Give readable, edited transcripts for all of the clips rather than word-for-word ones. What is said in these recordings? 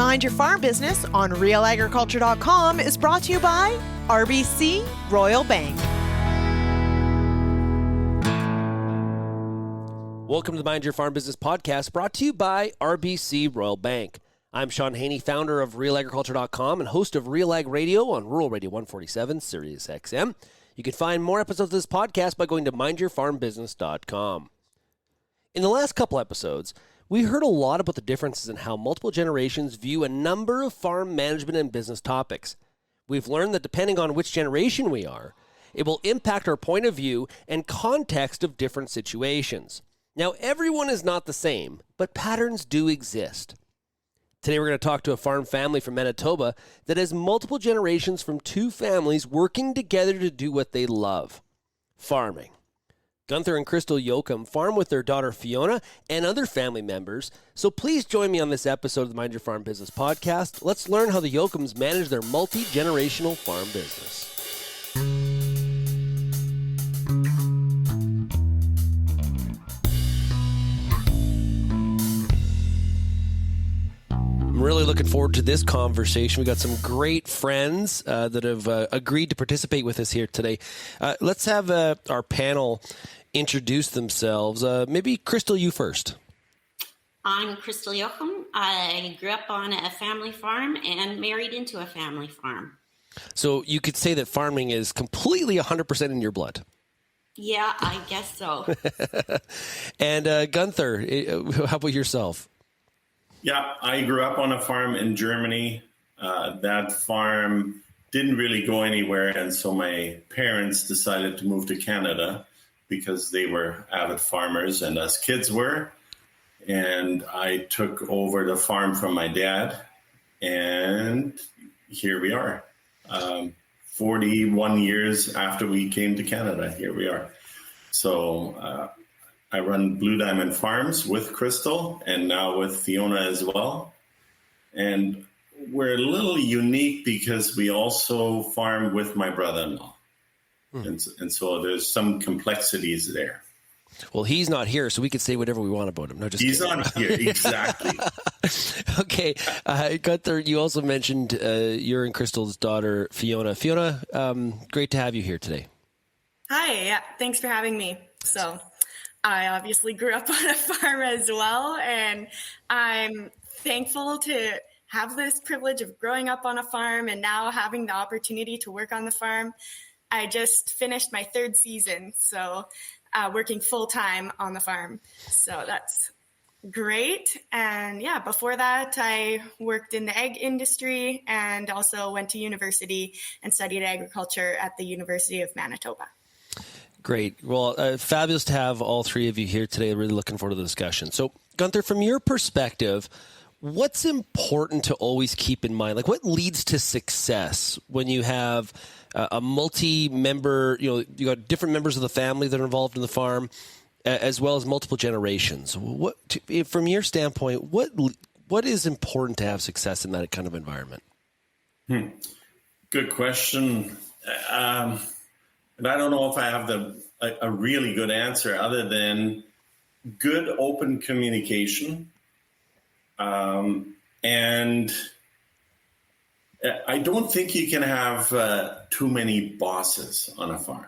Mind Your Farm Business on RealAgriculture.com is brought to you by RBC Royal Bank. Welcome to the Mind Your Farm Business podcast, brought to you by RBC Royal Bank. I'm Sean Haney, founder of RealAgriculture.com and host of Real Ag Radio on Rural Radio 147, Sirius XM. You can find more episodes of this podcast by going to MindYourFarmBusiness.com. In the last couple episodes, we heard a lot about the differences in how multiple generations view a number of farm management and business topics. We've learned that depending on which generation we are, it will impact our point of view and context of different situations. Now, everyone is not the same, but patterns do exist. Today, we're going to talk to a farm family from Manitoba that has multiple generations from two families working together to do what they love, farming. Günter and Crystal Jochum farm with their daughter Fiona and other family members. So please join me on this episode of the Mind Your Farm Business podcast. Let's learn how the Jochums manage their multi-generational farm business. I'm really looking forward to this conversation. We got some great friends that have agreed to participate with us here today. Let's have our panel introduce themselves. Maybe Crystal, you first. I'm Crystal Jochum. I grew up on a family farm and married into a family farm. So you could say that farming is completely 100% in your blood. Yeah, I guess so. And Günter, how about yourself? Yeah, I grew up on a farm in Germany. That farm didn't really go anywhere, and so my parents decided to move to Canada because they were avid farmers, and us kids were. And I took over the farm from my dad, and here we are. 41 years after we came to Canada, here we are. So I run Blue Diamond Farms with Crystal and now with Fiona as well. And we're a little unique because we also farm with my brother-in-law. And so there's some complexities there. Well, he's not here, so we could say whatever we want about him. No, just he's kidding. not here, exactly. Okay. Günter, you also mentioned your and Crystal's daughter, Fiona. Fiona, great to have you here today. Hi. Yeah, thanks for having me. So I obviously grew up on a farm as well, and I'm thankful to have this privilege of growing up on a farm and now having the opportunity to work on the farm. I just finished my third season, so working full-time on the farm. So that's great. And yeah, before that, I worked in the egg industry and also went to university and studied agriculture at the University of Manitoba. Great. Well, fabulous to have all three of you here today. Really looking forward to the discussion. So, Günter, from your perspective, what's important to always keep in mind? Like, what leads to success when you have a multi-member, you got different members of the family that are involved in the farm, as well as multiple generations? From your standpoint, what is important to have success in that kind of environment? Good question. And I don't know if I have a really good answer other than good open communication. And I don't think you can have too many bosses on a farm.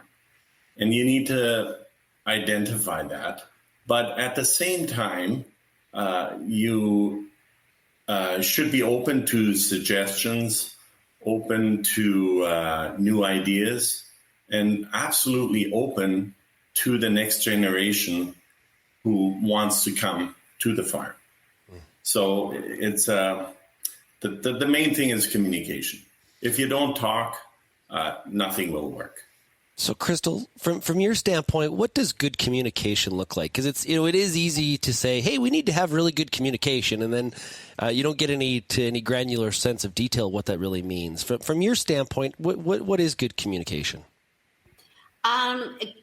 And you need to identify that. But at the same time, you should be open to suggestions, open to new ideas, and absolutely open to the next generation who wants to come to the farm. So it's the main thing is communication. If you don't talk, nothing will work. So, Crystal, from your standpoint, what does good communication look like? Because it is easy to say, hey, we need to have really good communication, and then you don't get any granular sense of detail what that really means. From your standpoint, what is good communication?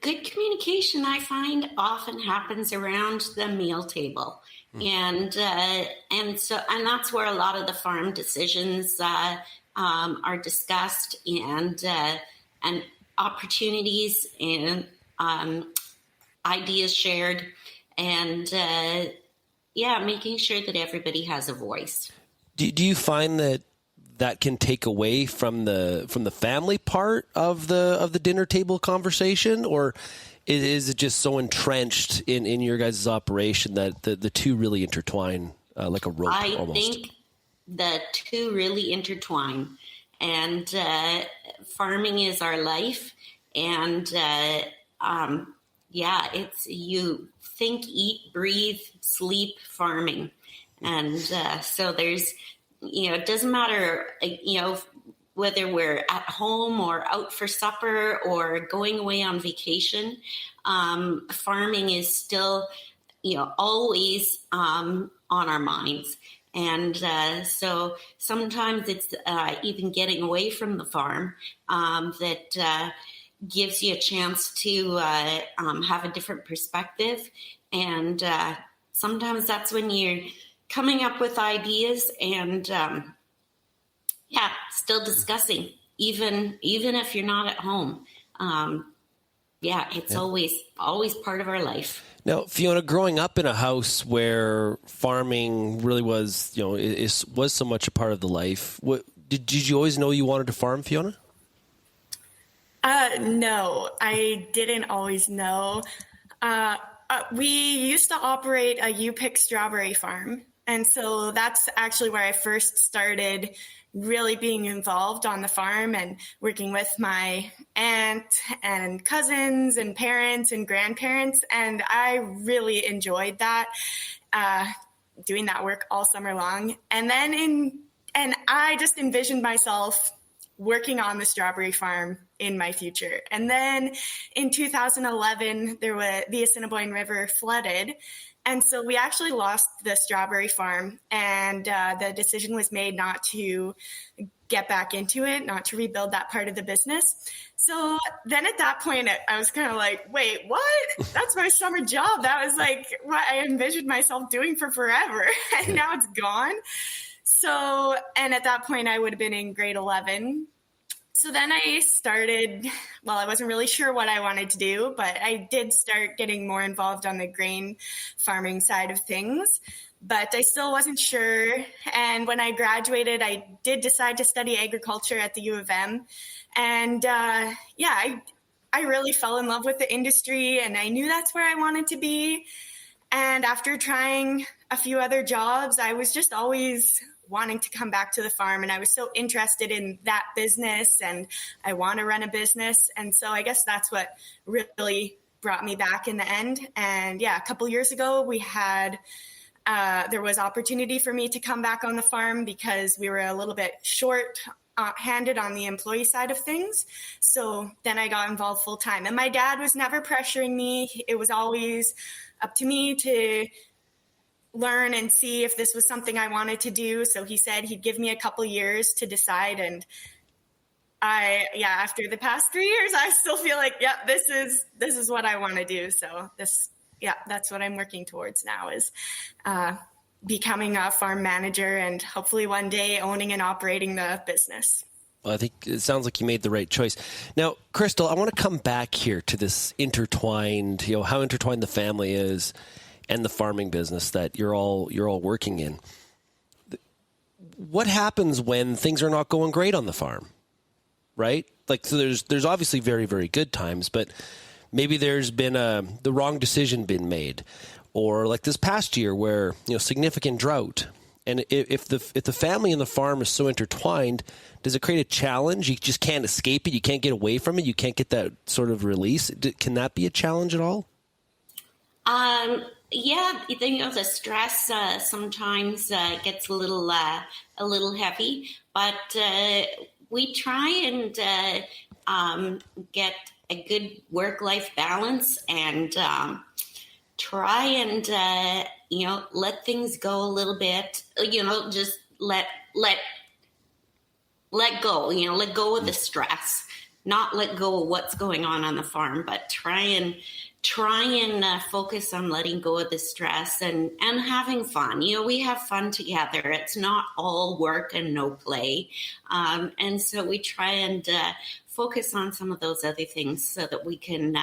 Good communication, I find, often happens around the meal table. And that's where a lot of the farm decisions are discussed, and opportunities and ideas shared, and making sure that everybody has a voice. Do you find that can take away from the family part of the dinner table conversation, or is it just so entrenched in your guys' operation that the two really intertwine like a rope almost? I think the two really intertwine, and farming is our life, and it's you think, eat, breathe, sleep farming, and so there's, it doesn't matter, whether we're at home or out for supper or going away on vacation, farming is still, always on our minds. And so sometimes it's even getting away from the farm that gives you a chance to have a different perspective. And sometimes that's when you're coming up with ideas and still discussing, even if you're not at home. It's always part of our life. Now, Fiona, growing up in a house where farming really was, was so much a part of the life, did you always know you wanted to farm, Fiona? No, I didn't always know. We used to operate a U-pick strawberry farm. And so that's actually where I first started really being involved on the farm and working with my aunt and cousins and parents and grandparents. And I really enjoyed that, doing that work all summer long. And then I just envisioned myself working on the strawberry farm in my future. And then in 2011, the Assiniboine River flooded. And so we actually lost the strawberry farm, and the decision was made not to get back into it, not to rebuild that part of the business. So then at that point, I was kind of like, wait, what? That's my summer job. That was like what I envisioned myself doing for forever. And now it's gone. So, and at that point I would have been in grade 11. So then I started, I wasn't really sure what I wanted to do, but I did start getting more involved on the grain farming side of things, but I still wasn't sure. And when I graduated, I did decide to study agriculture at the U of M. And I really fell in love with the industry, and I knew that's where I wanted to be. And after trying a few other jobs, I was just always wanting to come back to the farm, and I was so interested in that business, and I want to run a business. And so I guess that's what really brought me back in the end. And a couple years ago we had there was opportunity for me to come back on the farm because we were a little bit short-handed on the employee side of things. So then I got involved full time, and my dad was never pressuring me. It was always up to me to learn and see if this was something I wanted to do. So he said he'd give me a couple years to decide. And after the past 3 years, I still feel like, this is what I want to do. So that's what I'm working towards now, is becoming a farm manager and hopefully one day owning and operating the business. Well, I think it sounds like you made the right choice. Now, Crystal, I want to come back here to this intertwined, how intertwined the family is and the farming business that you're all working in. What happens when things are not going great on the farm, right? Like, so there's obviously very, very good times, but maybe there's been the wrong decision been made, or like this past year where significant drought. And if the family and the farm is so intertwined, does it create a challenge? You just can't escape it. You can't get away from it. You can't get that sort of release. Can that be a challenge at all? The stress sometimes gets a little heavy, but we try and get a good work-life balance and try and let things go a little bit. Just let go. Let go of the stress. Not let go of what's going on the farm, but try and focus on letting go of the stress and having fun. We have fun together. It's not all work and no play. And so we try and focus on some of those other things so that we can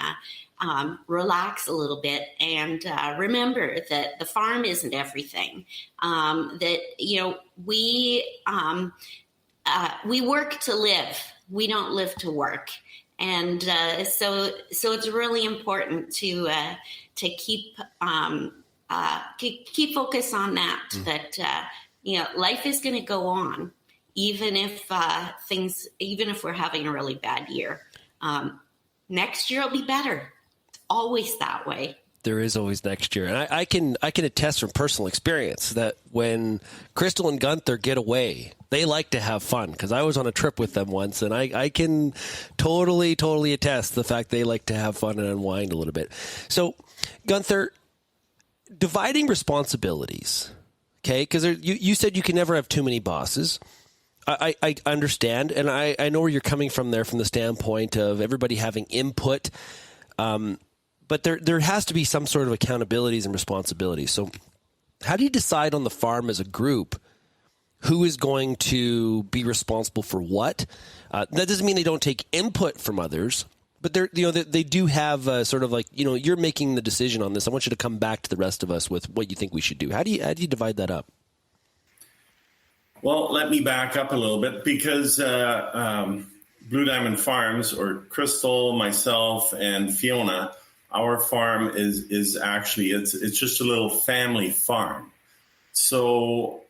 relax a little bit and remember that the farm isn't everything. That, you know, we work to live. We don't live to work. And so it's really important to keep focus on that. That you know, life is going to go on, even if we're having a really bad year. Next year will be better. It's always that way. There is always next year. And I can attest from personal experience that when Crystal and Gunter get away, they like to have fun, because I was on a trip with them once, and I can totally attest the fact they like to have fun and unwind a little bit. So, Gunter, dividing responsibilities, okay, because you said you can never have too many bosses. I understand, and I know where you're coming from there, from the standpoint of everybody having input, but there has to be some sort of accountabilities and responsibilities. So how do you decide on the farm as a group who is going to be responsible for what? That doesn't mean they don't take input from others, but they do have sort of like, you know, you're making the decision on this. I want you to come back to the rest of us with what you think we should do. How do you divide that up? Well, let me back up a little bit, because Blue Diamond Farms, or Crystal, myself, and Fiona, our farm is actually, it's just a little family farm. So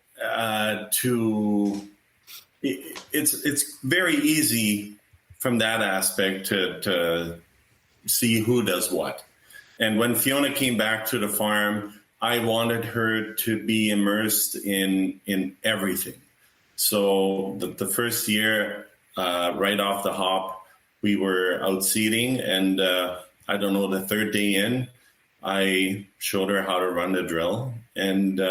it's very easy from that aspect to see who does what. And when Fiona came back to the farm, I wanted her to be immersed in everything. So the first year, right off the hop, we were out seeding, and I don't know, the third day in, I showed her how to run the drill, and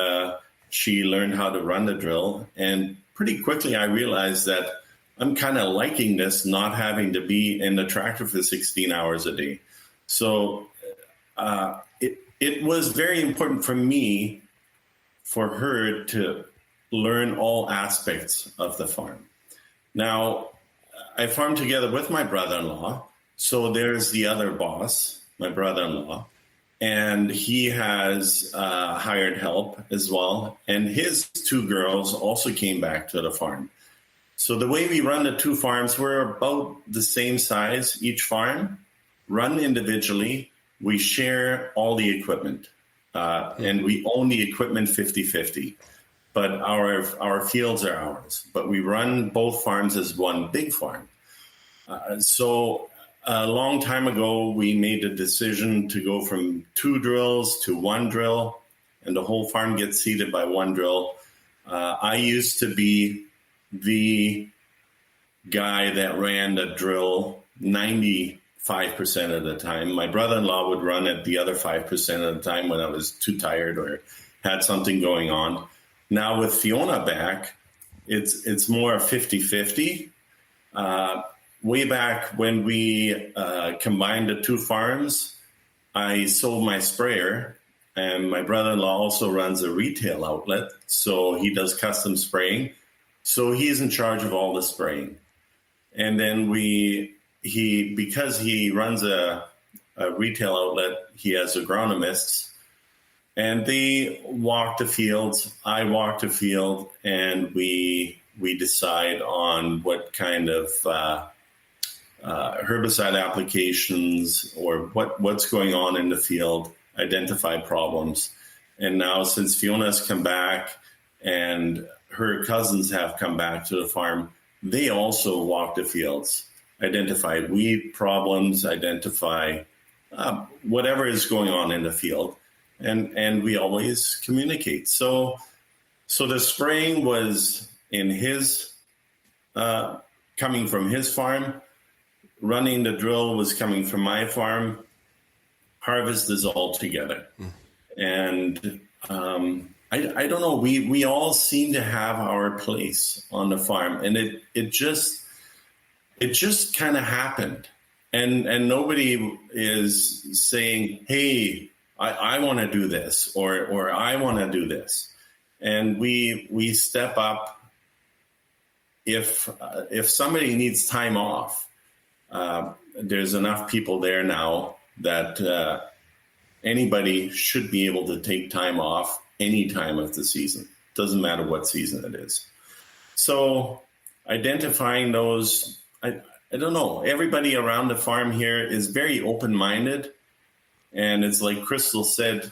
she learned how to run the drill. And pretty quickly, I realized that I'm kind of liking this, not having to be in the tractor for 16 hours a day. So it was very important for me, for her to learn all aspects of the farm. Now, I farm together with my brother-in-law. So there's the other boss, my brother-in-law, and he has hired help as well. And his two girls also came back to the farm. So the way we run the two farms, we're about the same size, each farm, run individually. We share all the equipment, and we own the equipment 50-50. But our fields are ours. But we run both farms as one big farm. So a long time ago, we made a decision to go from 2 drills to 1 drill, and the whole farm gets seeded by 1 drill. I used to be the guy that ran the drill 95% of the time. My brother-in-law would run it the other 5% of the time when I was too tired or had something going on. Now with Fiona back, it's more 50-50. Way back when we combined the 2 farms, I sold my sprayer, and my brother-in-law also runs a retail outlet, so he does custom spraying. So he's in charge of all the spraying. And then because he runs a retail outlet, he has agronomists, and they walk the fields. I walk the field, and we decide on what kind of herbicide applications or what's going on in the field, identify problems. And now, since Fiona's come back and her cousins have come back to the farm, they also walk the fields, identify weed problems, identify whatever is going on in the field, and we always communicate. So the spraying was in his coming from his farm. Running the drill was coming from my farm. Harvest is all together. And I don't know, we all seem to have our place on the farm, and it just kind of happened. And nobody is saying, hey, I want to do this, or I want to do this. And we step up. If somebody needs time off, there's enough people there now that anybody should be able to take time off any time of the season. Doesn't matter what season it is. So identifying those, I don't know, everybody around the farm here is very open-minded. And it's like Crystal said,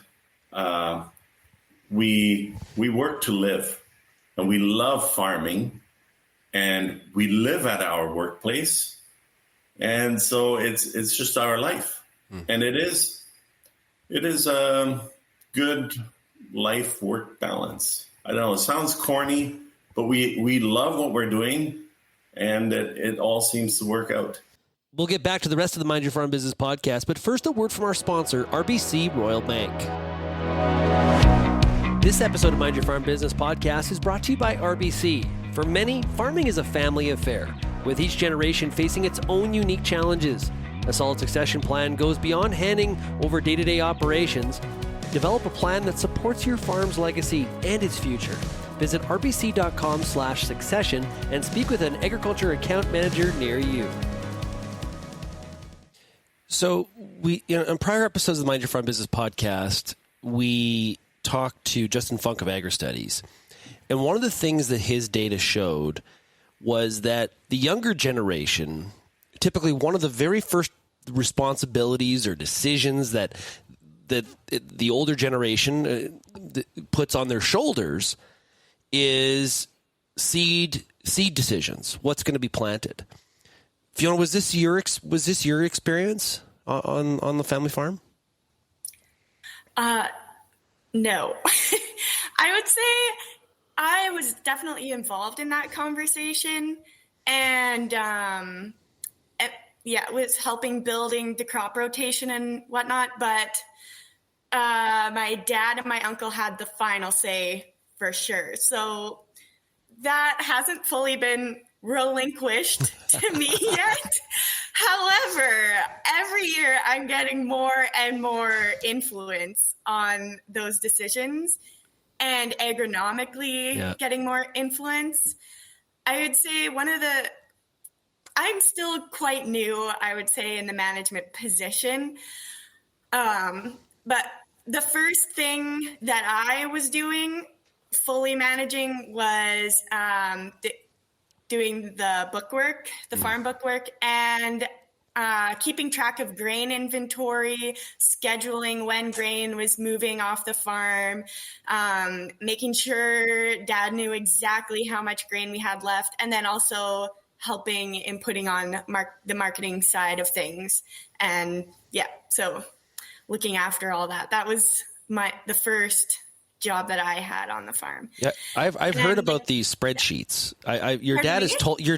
we work to live, and we love farming, and we live at our workplace. And so it's just our life. And it is a good life-work balance. I don't know, it sounds corny, but we love what we're doing, and it all seems to work out. We'll get back to the rest of the Mind Your Farm Business podcast, but first a word from our sponsor, RBC Royal Bank. This episode of Mind Your Farm Business podcast is brought to you by RBC. For many, farming is a family affair, with each generation facing its own unique challenges. A solid succession plan goes beyond handing over day-to-day operations. Develop a plan that supports your farm's legacy and its future. Visit rbc.com/succession and speak with an agriculture account manager near you. So in prior episodes of the Mind Your Farm Business podcast, we talked to Justin Funk of AgriStudies. And one of the things that his data showed was that the younger generation, typically one of the very first responsibilities or decisions that the older generation puts on their shoulders is seed decisions. What's going to be planted? Fiona, was this your experience on the family farm? No. I would say I was definitely involved in that conversation, and it was helping building the crop rotation and whatnot. But my dad and my uncle had the final say for sure. So that hasn't fully been relinquished to me yet. However, every year I'm getting more and more influence on those decisions, and agronomically getting more influence. I would say I'm still quite new, I would say, in the management position. But the first thing that I was doing, fully managing, was doing the bookwork, the farm bookwork, and keeping track of grain inventory, scheduling when grain was moving off the farm, making sure Dad knew exactly how much grain we had left, and then also helping in putting on the marketing side of things. And so looking after all that. That was the first job that I had on the farm. Yeah, I've heard about these spreadsheets. Your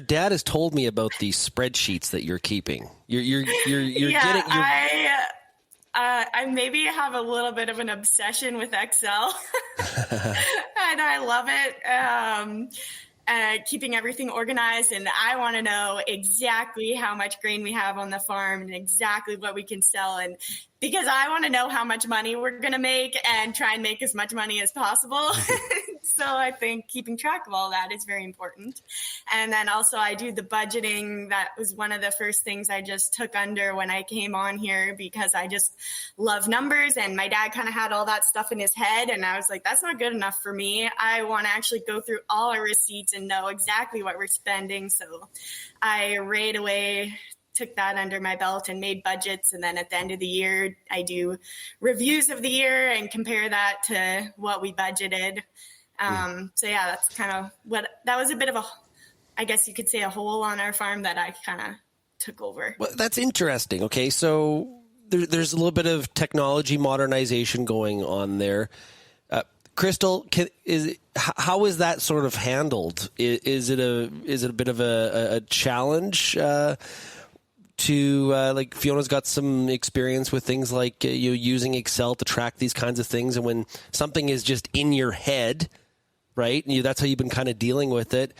dad has told me about these spreadsheets that you're keeping. I maybe have a little bit of an obsession with Excel, and I love it. Keeping everything organized, and I want to know exactly how much grain we have on the farm and exactly what we can sell, and because I want to know how much money we're going to make and try and make as much money as possible. So I think keeping track of all that is very important. And then also I do the budgeting. That was one of the first things I just took under when I came on here, because I just love numbers, and my dad kind of had all that stuff in his head, and I was like, that's not good enough for me. I want to actually go through all our receipts and know exactly what we're spending. So I right away took that under my belt and made budgets. And then at the end of the year, I do reviews of the year and compare that to what we budgeted. That's kind of that was a bit of a, I guess you could say, a hole on our farm that I kind of took over. Well, that's interesting. Okay. So there's a little bit of technology modernization going on there. Crystal, how is that sort of handled? Is it a bit of a challenge to like Fiona's got some experience with things like using Excel to track these kinds of things, and when something is just in your head, right? And that's how you've been kind of dealing with it.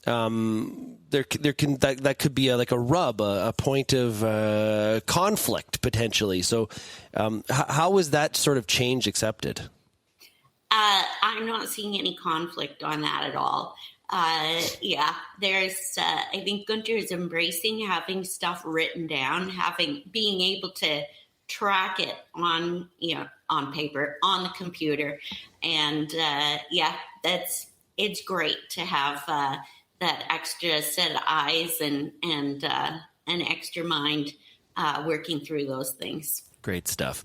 That could be like a rub, a point of conflict potentially. So how was that sort of change accepted? I'm not seeing any conflict on that at all. There's, I think Gunter is embracing having stuff written down, being able to track it on paper, on the computer. And it's great to have that extra set of eyes and an extra mind working through those things. Great stuff.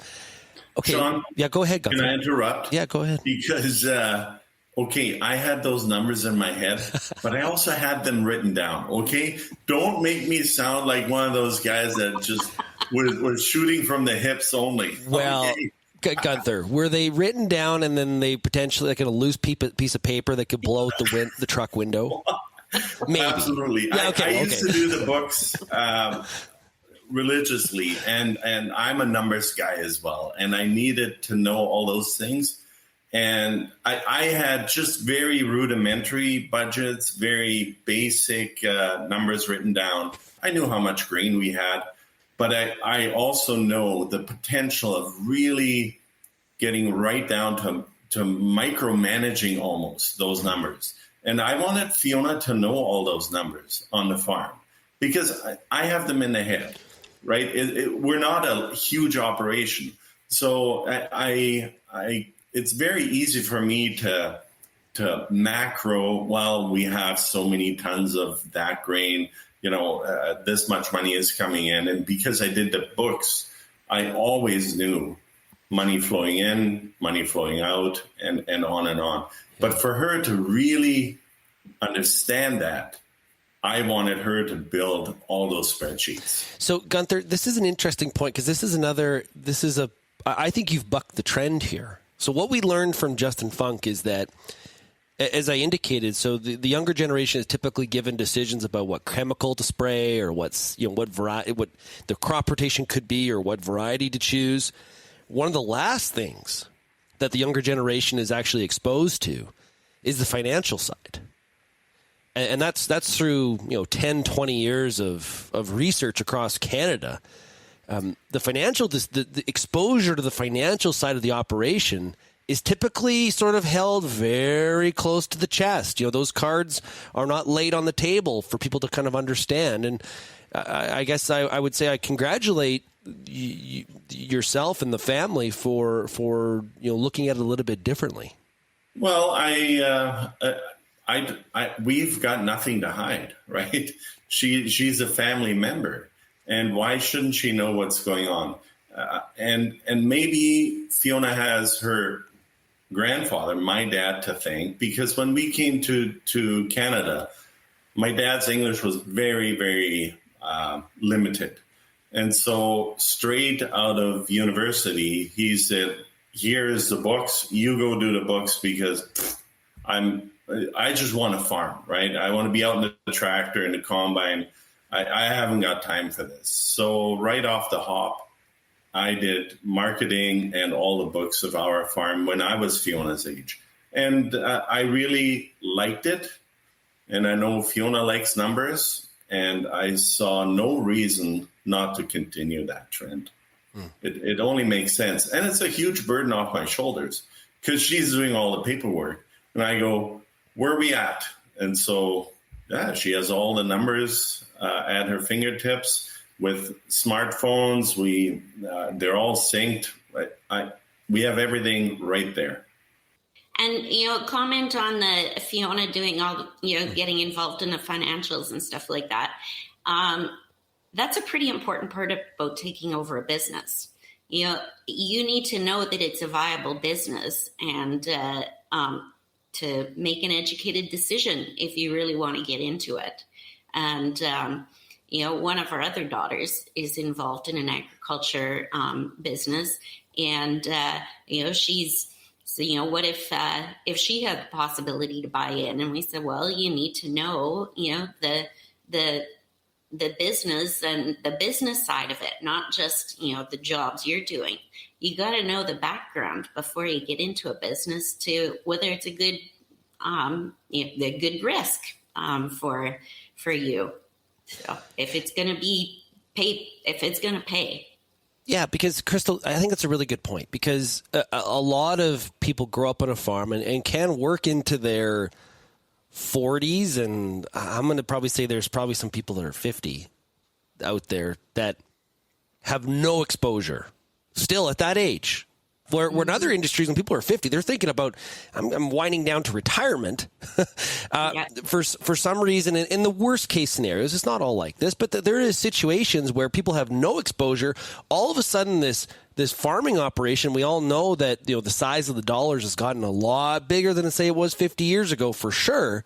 Okay. Sean, yeah, go ahead, Gunter. Can I interrupt? Yeah, go ahead. Because, I had those numbers in my head, but I also had them written down, okay? Don't make me sound like one of those guys that just was shooting from the hips only. Well, okay. Gunther, were they written down and then they potentially like a loose piece of paper that could blow out the truck window? Maybe. Absolutely. Yeah, I used to do the books religiously, and I'm a numbers guy as well, and I needed to know all those things. And I had just very rudimentary budgets, very basic numbers written down. I knew how much grain we had, but I also know the potential of really getting right down to micromanaging almost those numbers. And I wanted Fiona to know all those numbers on the farm because I have them in the head, right? We're not a huge operation. So it's very easy for me to macro, well, we have so many tons of that grain, this much money is coming in. And because I did the books, I always knew money flowing in, money flowing out, and on and on. But for her to really understand that, I wanted her to build all those spreadsheets. So, Gunther, this is an interesting point because I think you've bucked the trend here. So what we learned from Justin Funk is that, as I indicated, so the younger generation is typically given decisions about what chemical to spray or what the crop rotation could be or what variety to choose. One of the last things that the younger generation is actually exposed to is the financial side. And that's through 10, 20 years of research across Canada. The exposure to the financial side of the operation is typically sort of held very close to the chest. Those cards are not laid on the table for people to kind of understand. And I guess I would say I congratulate yourself and the family for looking at it a little bit differently. Well, we've got nothing to hide, right? She's a family member. And why shouldn't she know what's going on? And maybe Fiona has her grandfather, my dad, to thank, because when we came to Canada, my dad's English was very, very limited. And so straight out of university, he said, here's the books, you go do the books because I just want to farm, right? I want to be out in the tractor and the combine. I haven't got time for this. So right off the hop, I did marketing and all the books of our farm when I was Fiona's age. And I really liked it. And I know Fiona likes numbers. And I saw no reason not to continue that trend. It only makes sense. And it's a huge burden off my shoulders because she's doing all the paperwork. And I go, where are we at? And so, she has all the numbers at her fingertips with smartphones. They're all synced. We have everything right there. And, comment on the Fiona doing all, getting involved in the financials and stuff like that. That's a pretty important part about taking over a business. You need to know that it's a viable business and to make an educated decision if you really want to get into it. And, one of our other daughters is involved in an agriculture business. And, she's, what if she had the possibility to buy in? And we said, well, you need to know, the business and the business side of it, not just, the jobs you're doing. You got to know the background before you get into a business to whether it's a good, the good risk for you. So if it's going to pay. Yeah, because Crystal, I think that's a really good point, because a lot of people grow up on a farm and can work into their 40s, and I'm going to probably say there's probably some people that are 50 out there that have no exposure still at that age. Where in other industries, when people are 50, they're thinking about, I'm winding down to retirement. For some reason, in the worst case scenarios, it's not all like this, but there is situations where people have no exposure. All of a sudden, this farming operation, we all know that the size of the dollars has gotten a lot bigger than, say, it was 50 years ago, for sure.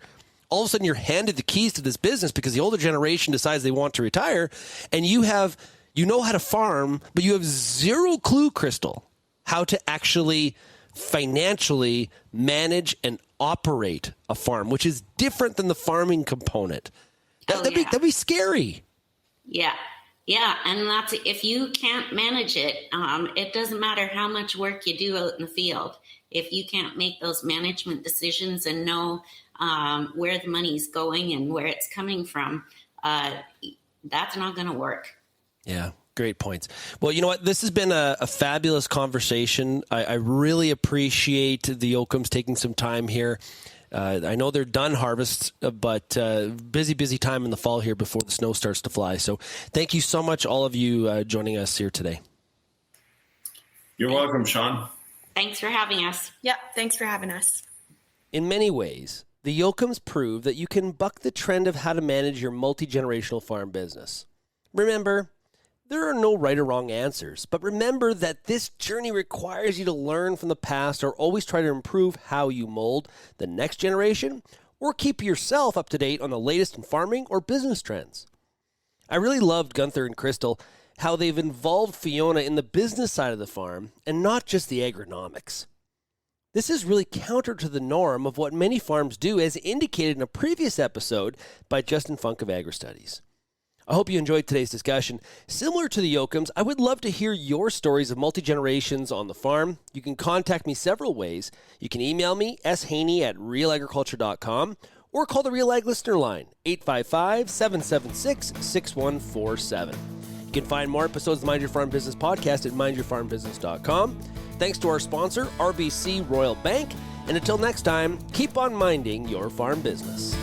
All of a sudden, you're handed the keys to this business because the older generation decides they want to retire, and you know how to farm, but you have zero clue, Crystal, how to actually financially manage and operate a farm, which is different than the farming component. That'd be scary. Yeah. And that's, if you can't manage it, it doesn't matter how much work you do out in the field. If you can't make those management decisions and know where the money's going and where it's coming from, that's not going to work. Yeah. Great points. Well, you know what? This has been a fabulous conversation. I really appreciate the Jochums taking some time here. I know they're done harvests, but busy time in the fall here before the snow starts to fly. So thank you so much, all of you, joining us here today. You're welcome, Sean. Thanks for having us. Yeah, thanks for having us. In many ways, the Jochums prove that you can buck the trend of how to manage your multi-generational farm business. Remember, there are no right or wrong answers, but remember that this journey requires you to learn from the past or always try to improve how you mold the next generation or keep yourself up to date on the latest in farming or business trends. I really loved Gunter and Crystal, how they've involved Fiona in the business side of the farm and not just the agronomics. This is really counter to the norm of what many farms do, as indicated in a previous episode by Justin Funk of AgriStudies. I hope you enjoyed today's discussion. Similar to the Jochums, I would love to hear your stories of multi-generations on the farm. You can contact me several ways. You can email me, shaney@realagriculture.com, or call the Real Ag listener line, 855-776-6147. You can find more episodes of the Mind Your Farm Business podcast at mindyourfarmbusiness.com. Thanks to our sponsor, RBC Royal Bank. And until next time, keep on minding your farm business.